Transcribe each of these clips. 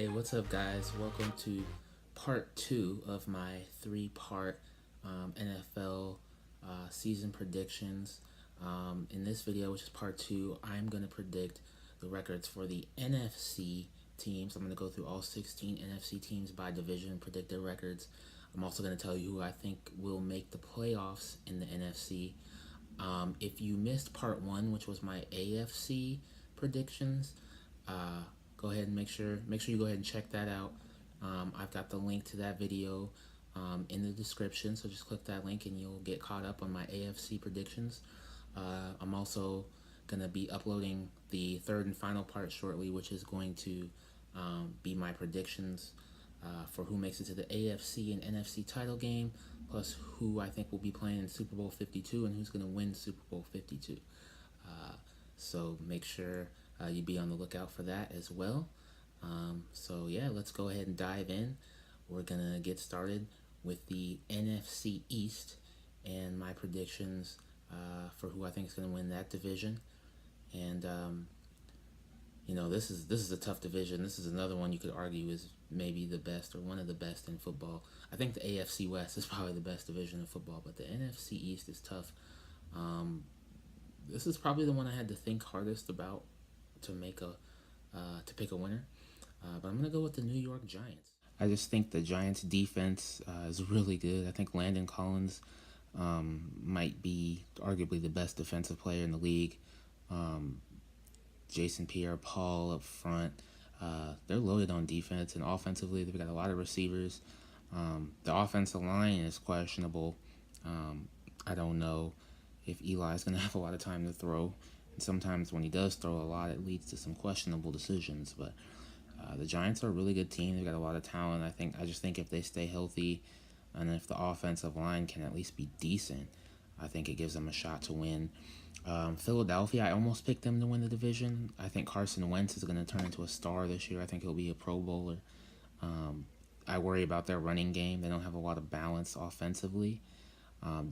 Hey, what's up, guys? Welcome to part two of my three-part NFL season predictions. In this video, which is part two, I'm going to predict the records for the NFC teams. I'm going to go through all 16 NFC teams by division and predict their records. I'm also going to tell you who I think will make the playoffs in the NFC. If you missed part one, which was my AFC predictions, go ahead and make sure you go ahead and check that out. I've got the link to that video in the description, so just click that link and you'll get caught up on my AFC predictions. I'm also gonna be uploading the third and final part shortly, which is going to be my predictions for who makes it to the AFC and NFC title game, plus who I think will be playing in Super Bowl 52 and who's going to win Super Bowl 52. So make sure you be on the lookout for that as well. So yeah, let's go ahead and dive in. We're going to get started with the NFC East and my predictions for who I think is going to win that division. And this is a tough division. This is another one you could argue is maybe the best or one of the best in football. I think the AFC West is probably the best division in football, but the NFC East is tough. This is probably the one I had to think hardest about to pick a winner. But I'm gonna go with the New York Giants. I just think the Giants' defense is really good. I think Landon Collins might be arguably the best defensive player in the league. Jason Pierre-Paul up front. They're loaded on defense, and offensively they've got a lot of receivers. The offensive line is questionable. I don't know if Eli's going to have a lot of time to throw. And sometimes when he does throw a lot, it leads to some questionable decisions. But the Giants are a really good team. They've got a lot of talent. I just think if they stay healthy and if the offensive line can at least be decent, I think it gives them a shot to win. Philadelphia, I almost picked them to win the division. I think Carson Wentz is going to turn into a star this year. I think he'll be a Pro Bowler. I worry about their running game. They don't have a lot of balance offensively.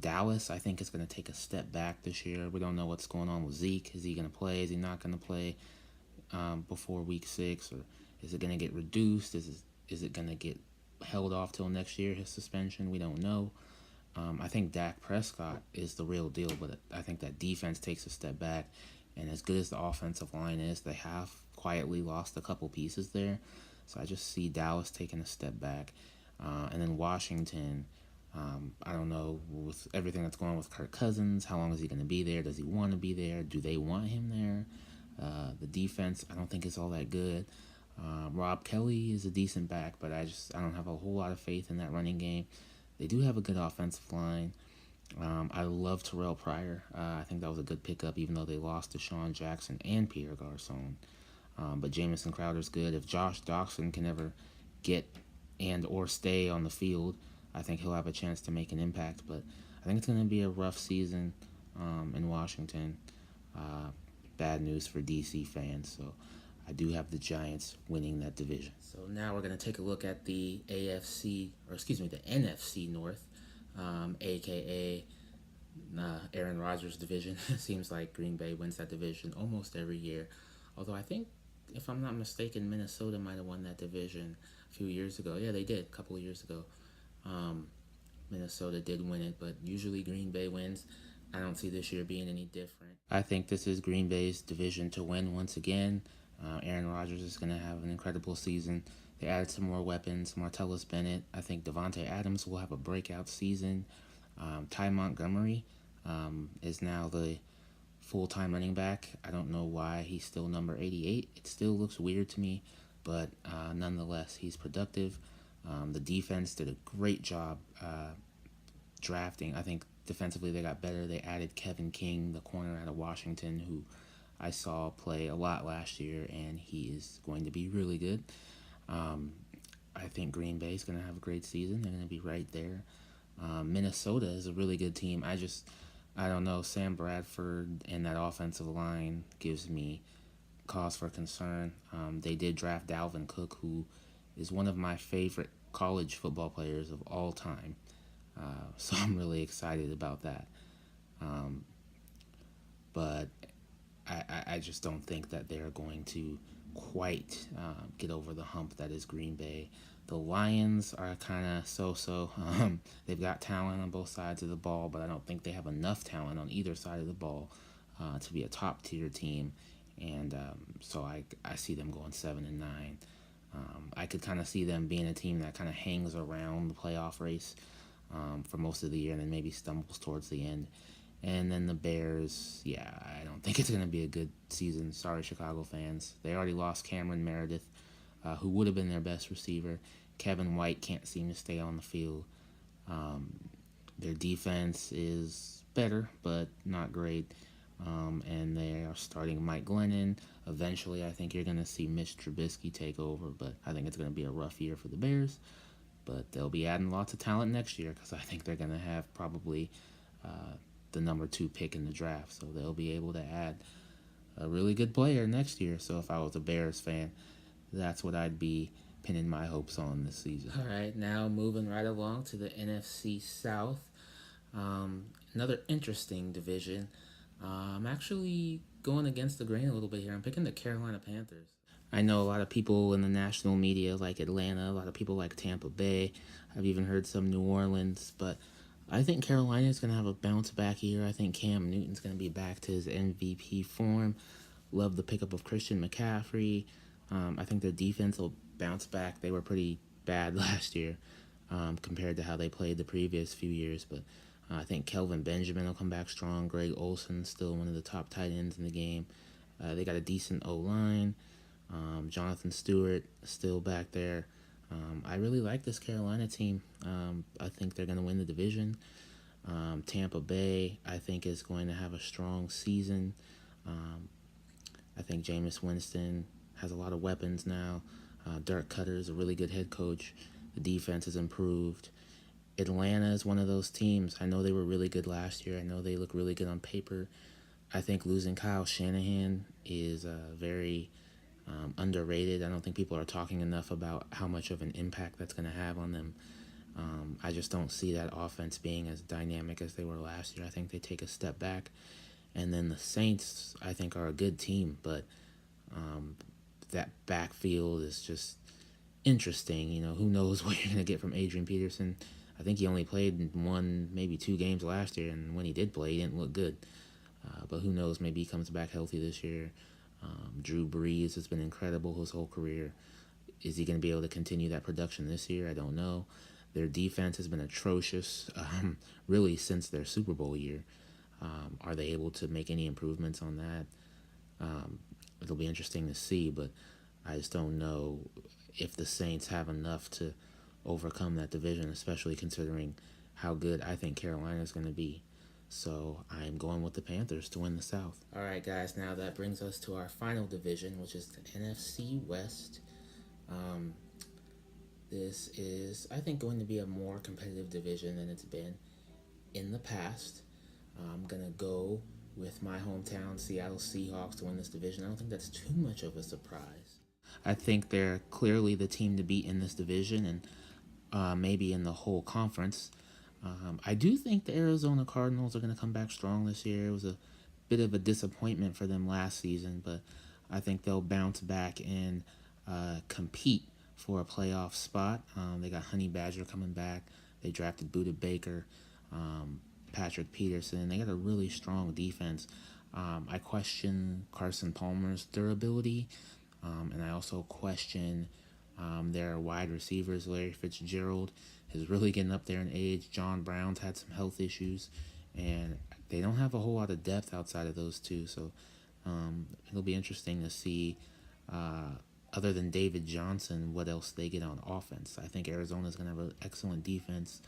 Dallas, I think, is going to take a step back this year. We don't know what's going on with Zeke. Is he going to play? Is he not going to play before week 6? Or is it going to get reduced? Is it going to get held off till next year, his suspension? We don't know. I think Dak Prescott is the real deal, but I think that defense takes a step back. And as good as the offensive line is, they have quietly lost a couple pieces there. So I just see Dallas taking a step back. And then Washington, I don't know, with everything that's going on with Kirk Cousins, how long is he going to be there? Does he want to be there? Do they want him there? The defense, I don't think it's all that good. Rob Kelly is a decent back, but I don't have a whole lot of faith in that running game. They do have a good offensive line. I love Terrell Pryor. I think that was a good pickup, even though they lost to Sean Jackson and Pierre Garcon. But Jamison Crowder's good. If Josh Doctson can ever get and or stay on the field, I think he'll have a chance to make an impact. But I think it's going to be a rough season in Washington. Bad news for DC fans. So I do have the Giants winning that division. So now we're going to take a look at the the NFC North, aka Aaron Rodgers' division. It seems like Green Bay wins that division almost every year. Although I think, if I'm not mistaken, Minnesota might have won that division a few years ago. Yeah, they did, a couple of years ago. Minnesota did win it, but usually Green Bay wins. I don't see this year being any different. I think this is Green Bay's division to win once again. Aaron Rodgers is going to have an incredible season. They added some more weapons. Martellus Bennett. I think Devontae Adams will have a breakout season. Ty Montgomery is now the full-time running back. I don't know why he's still number 88. It still looks weird to me, but nonetheless, he's productive. The defense did a great job drafting. I think defensively they got better. They added Kevin King, the corner out of Washington, who I saw play a lot last year, and he is going to be really good. I think Green Bay is going to have a great season. They're going to be right there. Minnesota is a really good team. I don't know, Sam Bradford and that offensive line gives me cause for concern. They did draft Dalvin Cook, who is one of my favorite college football players of all time. So I'm really excited about that. But I just don't think that they're going to quite get over the hump that is Green Bay. The Lions are kind of so-so. They've got talent on both sides of the ball, but I don't think they have enough talent on either side of the ball to be a top-tier team. And so I see them going 7-9. I could kind of see them being a team that kind of hangs around the playoff race for most of the year and then maybe stumbles towards the end. And then the Bears, yeah, I don't think it's going to be a good season. Sorry, Chicago fans. They already lost Cameron Meredith, who would have been their best receiver. Kevin White can't seem to stay on the field. Their defense is better, but not great. And they are starting Mike Glennon. Eventually, I think you're going to see Mitch Trubisky take over, but I think it's going to be a rough year for the Bears. But they'll be adding lots of talent next year because I think they're going to have probably the number 2 pick in the draft. So they'll be able to add a really good player next year. So if I was a Bears fan, that's what I'd be pinning my hopes on this season. All right, now moving right along to the NFC South. Another interesting division. I'm actually going against the grain a little bit here. I'm picking the Carolina Panthers. I know a lot of people in the national media like Atlanta, a lot of people like Tampa Bay. I've even heard some New Orleans, but I think Carolina is going to have a bounce back year. I think Cam Newton's going to be back to his MVP form. Love the pickup of Christian McCaffrey. I think their defense will bounce back. They were pretty bad last year compared to how they played the previous few years, but I think Kelvin Benjamin will come back strong. Greg Olsen still one of the top tight ends in the game. They got a decent O-line. Jonathan Stewart still back there. I really like this Carolina team. I think they're going to win the division. Tampa Bay, I think, is going to have a strong season. I think Jameis Winston has a lot of weapons now. Dirk Cutter is a really good head coach. The defense has improved. Atlanta is one of those teams. I know they were really good last year. I know they look really good on paper. I think losing Kyle Shanahan is very underrated. I don't think people are talking enough about how much of an impact that's going to have on them. I just don't see that offense being as dynamic as they were last year. I think they take a step back. And then the Saints, I think, are a good team, but that backfield is just interesting. You know, who knows what you're going to get from Adrian Peterson. I think he only played 1, maybe 2 games last year, and when he did play, he didn't look good. But who knows, maybe he comes back healthy this year. Drew Brees has been incredible his whole career. Is he going to be able to continue that production this year? I don't know. Their defense has been atrocious, really, since their Super Bowl year. Are they able to make any improvements on that? It'll be interesting to see, but I just don't know if the Saints have enough to overcome that division, especially considering how good I think Carolina is going to be. So I'm going with the Panthers to win the South. All right, guys, now that brings us to our final division, which is the NFC West. This is, I think, going to be a more competitive division than it's been in the past. I'm going to go with my hometown Seattle Seahawks to win this division. I don't think that's too much of a surprise. I think they're clearly the team to beat in this division and maybe in the whole conference. I do think the Arizona Cardinals are going to come back strong this year. It was a bit of a disappointment for them last season, but I think they'll bounce back and compete for a playoff spot. They got Honey Badger coming back. They drafted Budda Baker, Patrick Peterson. They got a really strong defense. I question Carson Palmer's durability, and I also question their wide receivers. Larry Fitzgerald is really getting up there in age. John Brown's had some health issues, and they don't have a whole lot of depth outside of those two. So it'll be interesting to see, other than David Johnson, what else they get on offense. I think Arizona's going to have an excellent defense,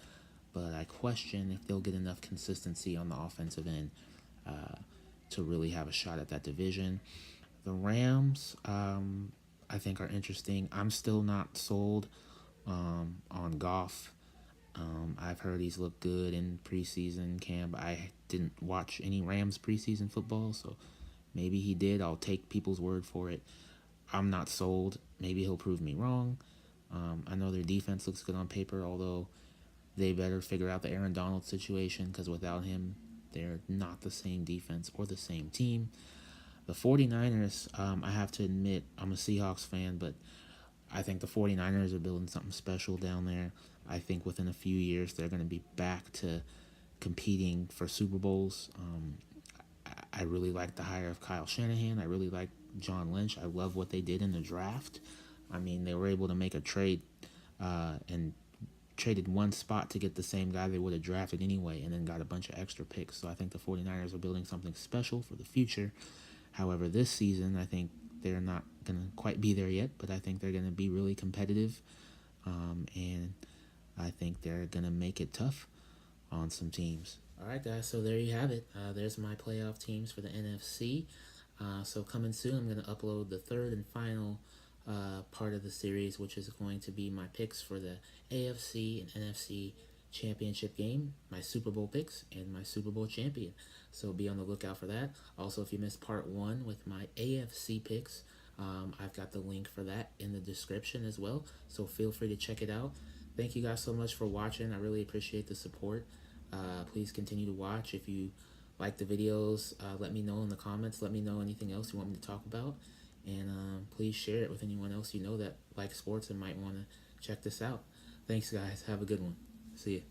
but I question if they'll get enough consistency on the offensive end to really have a shot at that division. The Rams, I think, are interesting. I'm still not sold on Goff. I've heard he's looked good in preseason camp. I didn't watch any Rams preseason football, so maybe he did. I'll take people's word for it. I'm not sold. Maybe he'll prove me wrong. I know their defense looks good on paper, although they better figure out the Aaron Donald situation because without him, they're not the same defense or the same team. The 49ers, I have to admit, I'm a Seahawks fan, but I think the 49ers are building something special down there. I think within a few years, they're going to be back to competing for Super Bowls. I really like the hire of Kyle Shanahan. I really like John Lynch. I love what they did in the draft. I mean, they were able to make a trade and traded one spot to get the same guy they would have drafted anyway, and then got a bunch of extra picks. So I think the 49ers are building something special for the future. However, this season, I think they're not going to quite be there yet, but I think they're going to be really competitive. And I think they're going to make it tough on some teams. All right, guys, so there you have it. There's my playoff teams for the NFC. So coming soon, I'm going to upload the third and final part of the series, which is going to be my picks for the AFC and NFC championship game, my Super Bowl picks, and my Super Bowl champion. So be on the lookout for that. Also, if you missed part one with my AFC picks, I've got the link for that in the description as well. So feel free to check it out. Thank you guys so much for watching. I really appreciate the support. Please continue to watch. If you like the videos, let me know in the comments. Let me know anything else you want me to talk about. And please share it with anyone else you know that likes sports and might want to check this out. Thanks, guys. Have a good one. See you.